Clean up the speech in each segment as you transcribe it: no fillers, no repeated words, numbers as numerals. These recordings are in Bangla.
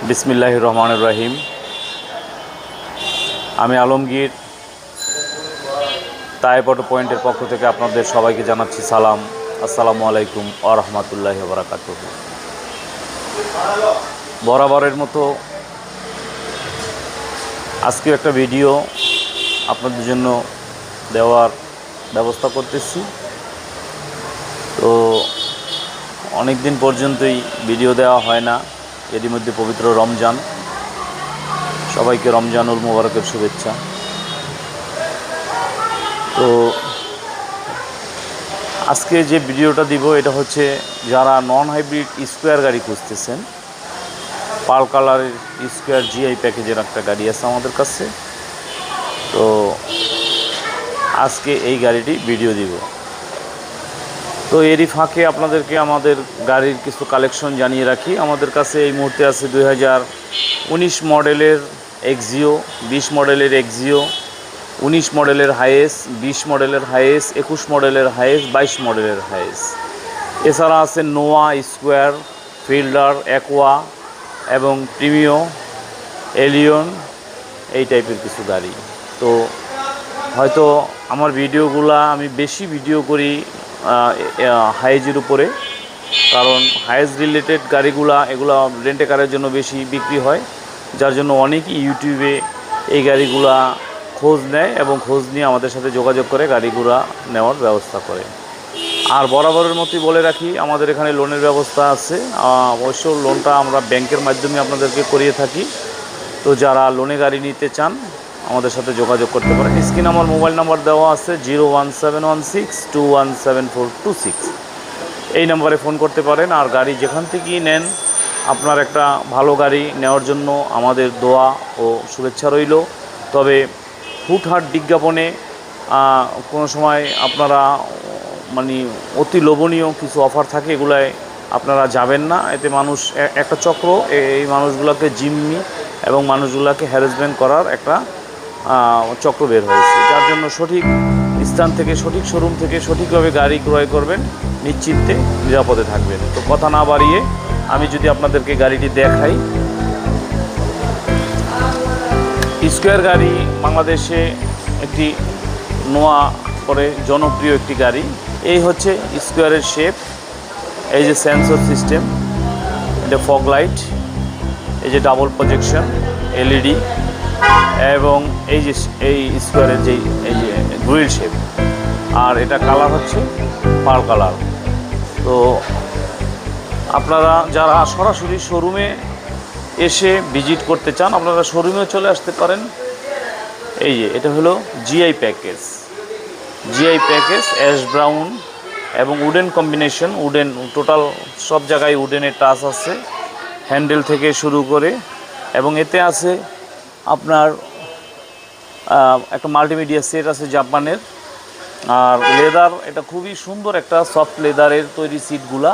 বিসমিল্লাহির রহমানির রহিম। আমি আলমগীর তায়েব অটো পয়েন্টের পক্ষ থেকে আপনাদের সবাইকে জানাচ্ছি সালাম। আসসালামু আলাইকুম ওয়া রাহমাতুল্লাহি ওয়া বারাকাতুহু। বরাবরের মতো আজকে একটা ভিডিও আপনাদের জন্য দেওয়ার ব্যবস্থা করতেছি। তো অনেক দিন পর্যন্তই ভিডিও দেওয়া হয় না, এরই মধ্যে পবিত্র রমজান, সবাইকে রমজানুল মুবারকের শুভেচ্ছা। তো আজকে যে ভিডিওটা দিব এটা হচ্ছে যারা নন হাইব্রিড স্কোয়ার গাড়ি খুঁজতেছেন, পাল কালারের স্কোয়ার জিআই প্যাকেজের একটা গাড়ি আছে আমাদের কাছে। তো আজকে এই গাড়িটি ভিডিও দিব। তো এরই ফাঁকে আপনাদেরকে আমাদের গাড়ির কিছু কালেকশন জানিয়ে রাখি। আমাদের কাছে এই মুহূর্তে আছে 2019 মডেলের এক্সিও, 20 মডেলের এক্সিও, 19 মডেলের হাইয়েস, 20 মডেলের হাইয়েস, 21 মডেলের হাইয়েস, 22 মডেলের হাইয়েস। এছাড়া আছে নোয়া, স্কোয়ার, ফিল্ডার, অ্যাকোয়া এবং প্রিমিও, এলিয়ন, এই টাইপের কিছু গাড়ি। তো হয়তো আমার ভিডিওগুলা আমি বেশি ভিডিও করি হাইজের উপরে, কারণ হাইজ রিলেটেড গাড়িগুলা এগুলো রেন্টে কারের জন্য বেশি বিক্রি হয়, যার জন্য অনেকেই ইউটিউবে এই গাড়িগুলা খোঁজ নেয় এবং খোঁজ নিয়ে আমাদের সাথে যোগাযোগ করে গাড়িগুলা নেওয়ার ব্যবস্থা করে। আর বরাবরের মতোই বলে রাখি, আমাদের এখানে লোনের ব্যবস্থা আছে। অবশ্য লোনটা আমরা ব্যাংকের মাধ্যমে আপনাদেরকে করিয়ে থাকি। তো যারা লোনে গাড়ি নিতে চান আমাদের সাথে যোগাযোগ করতে পারেন। স্ক্রিনে আমার মোবাইল নাম্বার দেওয়া আছে 01716217426। এই নাম্বারে ফোন করতে পারেন। আর গাড়ি যেখান থেকেই নেন, আপনার একটা ভালো গাড়ি নেওয়ার জন্য আমাদের দোয়া ও শুভেচ্ছা রইল। তবে হুটহাট বিজ্ঞাপনে কোনো সময় আপনারা মানে অতি লোভনীয় কিছু অফার থাকে, এগুলায় আপনারা যাবেন না। এতে মানুষ একটা চক্র এই মানুষগুলোকে জিম্মি এবং মানুষগুলোকে হ্যারাসমেন্ট করার একটা চক্র বের হয়েছে, যার জন্য সঠিক স্থান থেকে, সঠিক শোরুম থেকে সঠিকভাবে গাড়ি ক্রয় করবেন, নিশ্চিন্তে নিরাপদে থাকবেন। তো কথা না বাড়িয়ে আমি যদি আপনাদেরকে গাড়িটি দেখাই। স্কোয়ার গাড়ি বাংলাদেশে একটি নোয়া করে জনপ্রিয় একটি গাড়ি। এই হচ্ছে স্কোয়ারের শেপ, এই যে সেন্সর সিস্টেম, এটা ফগ লাইট, এই যে ডাবল প্রজেকশন এলইডি, এবং এই যে এই স্কোয়ারের যে এই যে গ্রিল শেপ। আর এটা কালার হচ্ছে পার্ল কালার। তো আপনারা যারা সরাসরি শোরুমে এসে ভিজিট করতে চান, আপনারা শোরুমেও চলে আসতে পারেন। এই যে এটা হলো GI package, GI package ash brown এবং উডেন কম্বিনেশন, উডেন টোটাল সব জায়গায় উডেনের টাচ আছে, হ্যান্ডেল থেকে শুরু করে। এবং এতে আছে আপনার একটা মাল্টিমিডিয়া সেট আছে জাপানের। আর লেদার, এটা খুবই সুন্দর একটা সফট লেদারের তৈরি সিটগুলা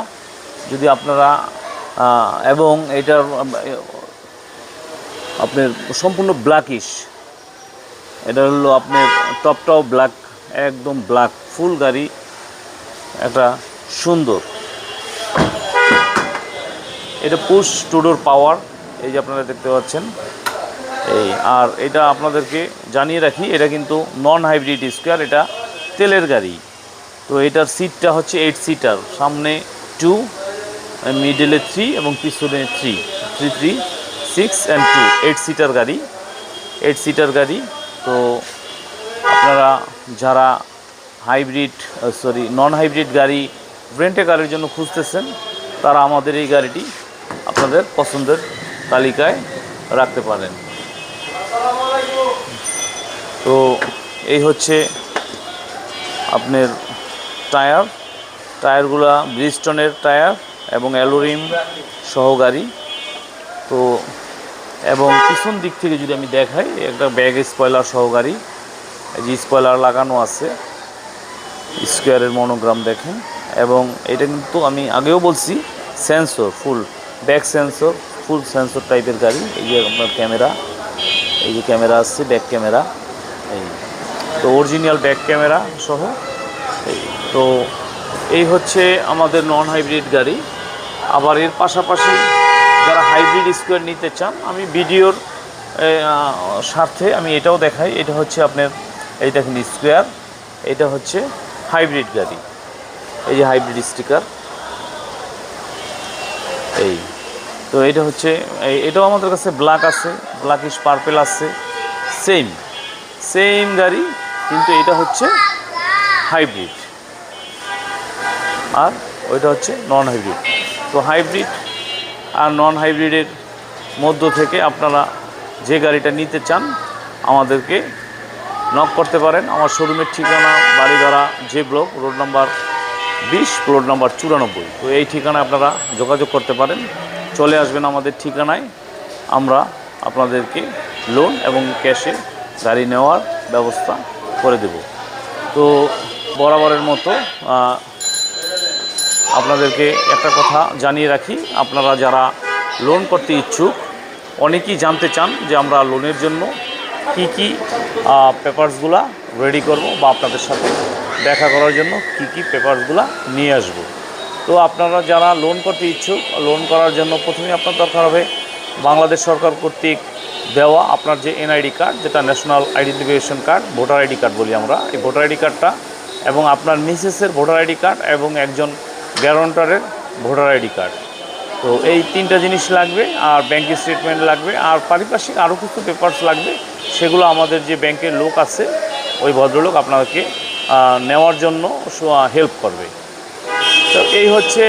যদি আপনারা, এবং এটার আপনার সম্পূর্ণ ব্ল্যাকিশ, এটা হলো আপনার টপটাও ব্ল্যাক, একদম ব্ল্যাক ফুল গাড়ি, একটা সুন্দর। এটা পুশ টু ডোর পাওয়ার, এই যে আপনারা দেখতে পাচ্ছেন এই। আর এটা আপনাদেরকে জানিয়ে রাখি, এটা কিন্তু নন হাইব্রিড স্কোয়ার, এটা তেলের গাড়ি। তো এটার সিটটা হচ্ছে 8 সিটার, সামনে 2, মিডলে 3 এবং পিছনে 3, 3, 3, 6 and 2, 8 সিটার গাড়ি, 8 সিটার গাড়ি। তো আপনারা যারা হাইব্রিড নন হাইব্রিড গাড়ি রেন্টে কারের জন্য খুঁজতেছেন, তারা আমাদের এই গাড়িটি আপনাদের পছন্দের তালিকায় রাখতে পারেন। তো এই হচ্ছে আপনার টায়ারগুলা ব্রিজস্টোনের টায়ার এবং অ্যালোরিম সহ গাড়ি। তো এবং পিছন দিক থেকে যদি আমি দেখাই, একটা ব্যাগ স্পয়লার সহ গাড়ি, এই যে স্পয়লার লাগানো আছে, স্কোয়ারের মনোগ্রাম দেখেন। এবং এটা কিন্তু আমি আগেও বলছি সেন্সর, ফুল ব্যাক সেন্সর, ফুল সেন্সর টাইপের গাড়ি। এই যে আপনার ক্যামেরা, এই যে ক্যামেরা আসছে, ব্যাক ক্যামেরা, এই তো অরিজিনাল ব্যাক ক্যামেরা সহ। তো এই হচ্ছে আমাদের নন হাইব্রিড গাড়ি। আবার এর পাশাপাশি যারা হাইব্রিড স্কোয়ার নিতে চান, আমি ভিডিওর স্বার্থে আমি এটাও দেখাই। এটা হচ্ছে আপনার, এই দেখেন স্কোয়ার, এটা হচ্ছে হাইব্রিড গাড়ি, এই যে হাইব্রিড স্টিকার এই। তো এটা হচ্ছে এটাও আমাদের কাছে ব্ল্যাক আছে, ব্ল্যাকিশ পার্পেল আছে, সেম গাড়ি, কিন্তু এটা হচ্ছে হাইব্রিড আর ওইটা হচ্ছে নন হাইব্রিড। তো হাইব্রিড আর নন হাইব্রিডের মধ্য থেকে আপনারা যে গাড়িটা নিতে চান আমাদেরকে নক করতে পারেন। আমার শোরুমের ঠিকানা Baridhara J block, road number 20, plot number 94। তো এই ঠিকানায় আপনারা যোগাযোগ করতে পারেন, চলে আসবেন আমাদের ঠিকানায়, আমরা আপনাদেরকে লোন এবং ক্যাশে গাড়ি নেওয়ার ব্যবস্থা করে দেব। তো বরাবরের মতো আপনাদেরকে একটা কথা জানিয়ে রাখি, আপনারা যারা লোন করতে ইচ্ছুক, অনেকেই জানতে চান যে আমরা লোনের জন্য কি পেপারসগুলা রেডি করব বা আপনাদের সাথে দেখা করার জন্য কি পেপারসগুলা নিয়ে আসব। তো আপনারা যারা লোন করতে ইচ্ছুক, লোন করার জন্য প্রথমেই আপনার দরকার হবে বাংলাদেশ সরকার কর্তৃক দেওয়া আপনার যে এনআইডি কার্ড, যেটা national identification card, voter ID card বলি আমরা, এই ভোটার আইডি কার্ডটা, এবং আপনার মিসেসের ভোটার আইডি কার্ড এবং একজন গ্যারান্টারের ভোটার আইডি কার্ড। তো এই 3টা জিনিস লাগবে, আর ব্যাঙ্ক স্টেটমেন্ট লাগবে, আর পারিপার্শ্বিক আরও কিছু পেপারস লাগবে, সেগুলো আমাদের যে ব্যাংকের লোক আছে ওই ভদ্রলোক আপনাদেরকে নেওয়ার জন্য হেল্প করবে। তো এই হচ্ছে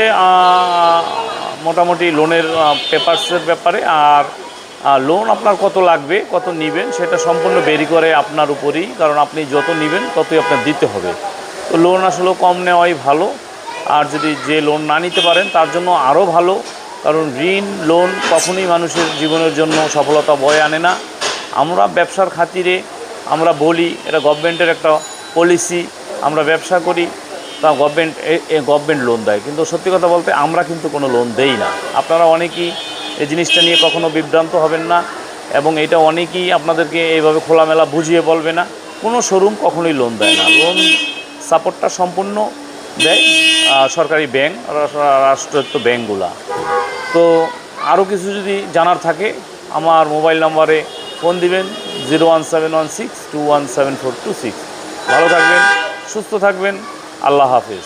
মোটামুটি লোনের পেপারসের ব্যাপারে। আর লোন আপনার কত লাগবে, কত নেবেন, সেটা সম্পূর্ণ বেরি করে আপনার উপরেই, কারণ আপনি যত নেবেন ততই আপনার দিতে হবে। তো লোন আসলে কম নেওয়াই ভালো, আর যদি যে লোন না নিতে পারেন তার জন্য আরও ভালো, কারণ ঋণ লোন কখনোই মানুষের জীবনের জন্য সফলতা বয়ে আনে না। আমরা ব্যবসার খাতিরে আমরা বলি এটা গভর্নমেন্টের একটা পলিসি, আমরা ব্যবসা করি তা গভর্নমেন্ট লোন দেয়, কিন্তু সত্যি কথা বলতে আমরা কিন্তু কোনো লোন দেই না। আপনারা অনেকেই এই জিনিসটা নিয়ে কখনো বিভ্রান্ত হবেন না, এবং এটা অনেকেই আপনাদেরকে এইভাবে খোলামেলা বুঝিয়ে বলবে না। কোনো শোরুম কখনোই লোন দেয় না, লোন সাপোর্টটা সম্পূর্ণ দেয় সরকারি ব্যাংক, রাষ্ট্রায়ত্ত ব্যাংকগুলা। তো আরও কিছু যদি জানার থাকে আমার মোবাইল নাম্বারে ফোন দিবেন 01716217426। ভালো থাকবেন, সুস্থ থাকবেন, আল্লাহ হাফেজ।